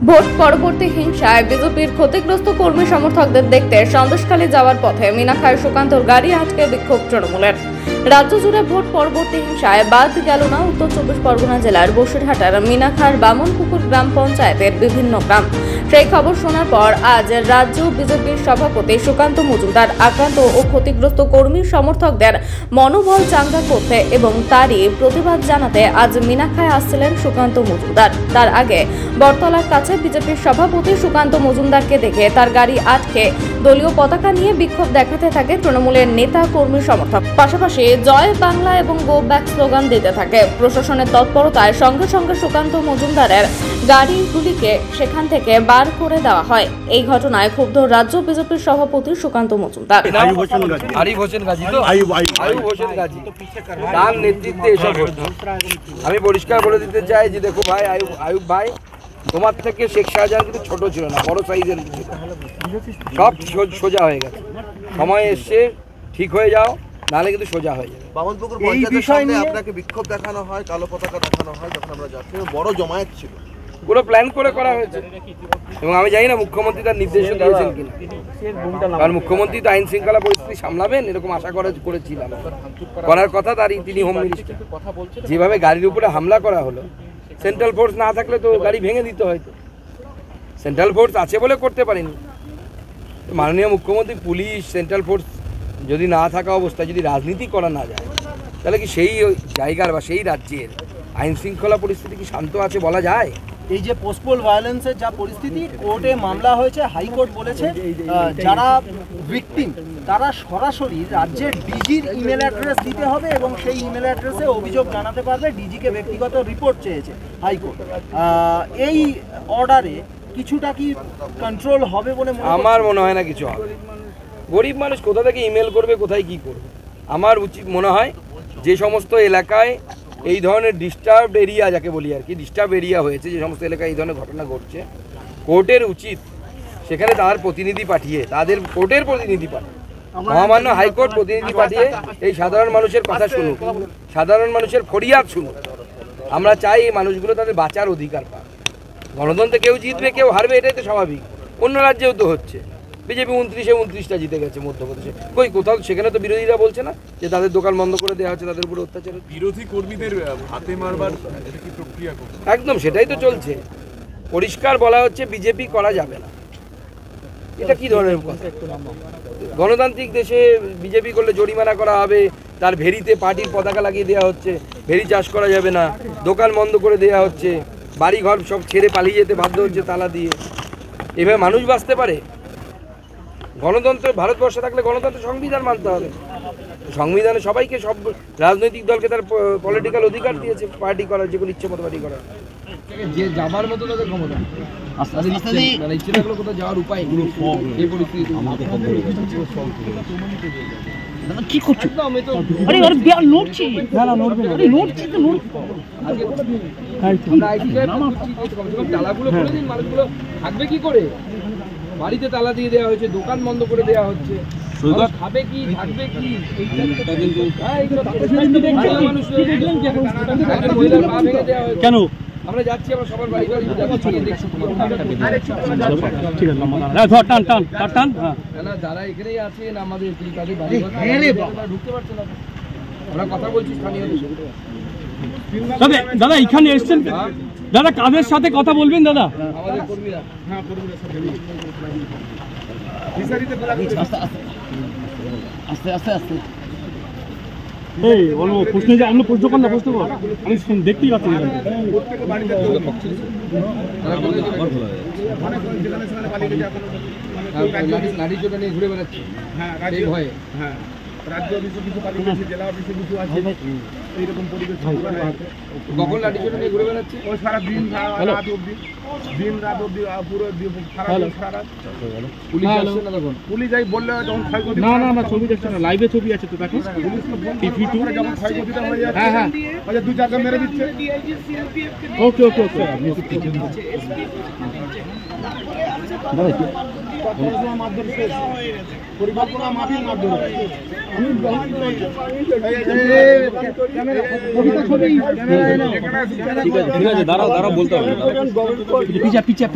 Vote পরবর্তী হিংসায় বিজেপির ক্ষতিগ্রস্ত কর্মী সমর্থকদের দেখতে সন্দেশখালী যাওয়ার পথে মিনাখায় সুকান্তর গাড়ি আটকে বিক্ষোভ তৃণমূলের। রাজ্য জুড়ে ভোট পরবর্তী হিংসায় বাদ গেল না উত্তর চব্বিশ পরগনা জেলার বসিরহাটার মিনাখার বামনপুকুর গ্রাম পঞ্চায়েতের বিভিন্ন গ্রাম। সেই খবর শোনার পর আজ রাজ্য বিজেপির সভাপতি সুকান্ত মজুমদার আক্রান্ত ও ক্ষতিগ্রস্ত কর্মী সমর্থকদের মনোবল চাঙ্গা করতে এবং তারই প্রতিবাদ জানাতে আজ মিনাখায় আসছিলেন সুকান্ত মজুমদার। তার আগে বটতলার কাছে বিজেপির সভাপতি সুকান্ত মজুমদারকে দেখে তার গাড়ি আটকে দলীয় পতাকা নিয়ে বিক্ষোভ দেখাতে থাকে তৃণমূলের নেতা কর্মী সমর্থক। পাশাপাশি জয় বাংলা এবং গো ব্যাক স্লোগান দিতে থাকে। প্রশাসনের তৎপরতায় সঙ্গে সঙ্গে সুকান্ত মজুমদারের গাড়িগুলিকে সেখান থেকে বার করে দেওয়া হয়। এই ঘটনায় ক্ষুব্ধ রাজ্য বিজেপির সভাপতি সুকান্ত মজুমদার। আমি পরিষ্কার বলে দিতে চাই যে দেখো ভাই আয়ুব ভাই, তোমার থেকে শেখ শাহজাহান কিন্তু ছোট ছিল না, বড় সাইজের ছিল। সব সোজা হয়ে গেছে, সময় এসছে, ঠিক হয়ে যাও, নাহলে কিন্তু সোজা হয়ে যাবে। বামনপুকুর পঞ্চায়েতের সামনে আপনাকে বিক্ষোভ দেখানো হয়, কালো পতাকা দেখানো হয়, যখন আমরা যাচ্ছি বড় জমায়েত ছিল, পুরো প্ল্যান করে করা হয়েছে। এবং আমি জানি না মুখ্যমন্ত্রী তার নির্দেশ দিয়েছেন কিনা, কারণ মুখ্যমন্ত্রী তো আইন শৃঙ্খলা পরিস্থিতি সামলাবেন এরকম আশা করেছিলাম, করার কথা। তিনি হোম মিনিস্টার, যেভাবে গাড়ির উপরে হামলা করা হলো, সেন্ট্রাল ফোর্স না থাকলে তো গাড়ি ভেঙে দিতে হয়তো। সেন্ট্রাল ফোর্স আছে বলে করতে পারেনি। মাননীয় মুখ্যমন্ত্রী, পুলিশ, সেন্ট্রাল ফোর্স যদি না থাকা অবস্থায় যদি রাজনীতি করা না যায়, তাহলে কি সেই জায়গার বা সেই রাজ্যের আইন শৃঙ্খলা পরিস্থিতি কি শান্ত আছে বলা যায়? এই যে পোস্টপোল ভায়োলেন্সের যা পরিস্থিতি, কোর্টে মামলা হয়েছে, হাইকোর্ট বলেছে যারা ভিকটিম তারা সরাসরি রাজ্যের ডিজির ইমেল অ্যাড্রেস দিতে হবে এবং সেই ইমেল অ্যাড্রেসে অভিযোগ জানাতে পারবে। ডিজিকে ব্যক্তিগত রিপোর্ট চেয়েছে হাইকোর্ট। এই অর্ডারে কিছুটা কি কন্ট্রোল হবে বলে আমার মনে হয় না কিছু হবে। গরিব মানুষ কোথা থেকে ইমেল করবে, কোথায় কি করবে? আমার মনে হয় যে সমস্ত এলাকায় এই ধরনের ডিস্টার্বড এরিয়া, যাকে বলি আর কি, ডিস্টার্ব এরিয়া হয়েছে, যে সমস্ত এলাকায় এই ধরনের ঘটনা ঘটছে, কোর্টের উচিত সেখানে তার প্রতিনিধি পাঠিয়ে, তাদের কোর্টের প্রতিনিধি পাঠিয়ে, মহামান্য হাইকোর্ট প্রতিনিধি পাঠিয়ে এই সাধারণ মানুষের কথা শুনুক, সাধারণ মানুষের ফরিয়াদ শুনুক। আমরা চাই এই মানুষগুলো তাদের বাঁচার অধিকার পায়। গণতন্ত্রে কেউ জিতবে, কেউ হারবে, এটাই তো স্বাভাবিক। অন্য রাজ্যেও তো হচ্ছে। বিজেপি 29টা জিতে গেছে মধ্যপ্রদেশে, কোথাও সেখানে তো বিরোধীরা বলছে না যে তাদের দোকান বন্ধ করে দেওয়া হচ্ছে, তাদের উপরে অত্যাচার। বিরোধী কর্মীদের হাতে মারবার কি প্রক্রিয়া? একদম সেটাই তো চলছে। পরিষ্কার বলা হচ্ছে বিজেপি করা যাবে না। এটা কি ধরনের কথা? গণতান্ত্রিক দেশে বিজেপি করলে জরিমানা করা হবে, তার ভেরিতে পার্টির পতাকা লাগিয়ে দেওয়া হচ্ছে, ভেরি চাষ করা যাবে না, দোকান বন্ধ করে দেওয়া হচ্ছে, বাড়ি ঘর সব ছেড়ে পালিয়ে যেতে বাধ্য হচ্ছে তালা দিয়ে। এভাবে মানুষ বাঁচতে পারে? গণতন্ত্র ভারতবর্ষে থাকলে গণতন্ত্র সংবিধান মানতে হবে। সংবিধানে সবাইকে, সব রাজনৈতিক দলকে তার পলিটিক্যাল অধিকার দিয়েছে পার্টি করার, যেগুলো ইচ্ছে মতো পার্টি করার, যে যাবার মতো তাদের ক্ষমতা। ইচ্ছে থাকলে কোথাও যাওয়ার উপায় এই পরিস্থিতি কি করছো? তালাগুলো খুলে দিন, মানুষগুলো থাকবে কি করে? বাড়িতে তালা দিয়ে দেওয়া হয়েছে, দোকান বন্ধ করে দেওয়া হচ্ছে, খাবে কি, থাকবে কি? কেন আমরা যাচ্ছি, আমরা সবার বাড়ি বাড়ি যারা এখানেই আছেন আমাদের তাদের বাড়ি ঢুকতে পারছে না। আমরা কথা বলছি স্থানীয়। দাদা এখানে এসছেন দাদা, কাদের সাথে কথা বলবেন দাদা? আমাদের কর্মীরা। হ্যাঁ, কর্মীরা আস্তে আস্তে আস্তে এই বলবো প্রশ্ন, যে আপনি প্রশ্ন করেন না, প্রশ্ন কর, আমি দেখতেই পাচ্ছি। লাঠি চোটা নিয়ে ঘুরে বেড়াচ্ছে ভয়ে। হ্যাঁ, রাজ্য অফিসে কিছু পালিয়ে গেছে, জেলা অফিসে কিছু আছে, এইরকম পরিবেশ। কখন লাঠি চোটা নিয়ে ঘুরে বেড়াচ্ছে? ওই সারা দিন রাত অব্দি, পুরো সারা রাত। পুলিশ আসছে না তখন? পুলিশ যাই বললে যখন ক্ষয়ক্ষতি, না ছবি দেখছে না, লাইভে ছবি আছে তো, দেখো টিভি2 যখন ক্ষয়ক্ষতিটা হয়ে যাচ্ছে, হ্যাঁ 2 মেরে দিচ্ছে। ওকে পরিকল্পনা মাফিক মাধ্যমে আমি গ্রহণ করেছি। ঠিক আছে দাঁড়াও বলতে হবে পিছা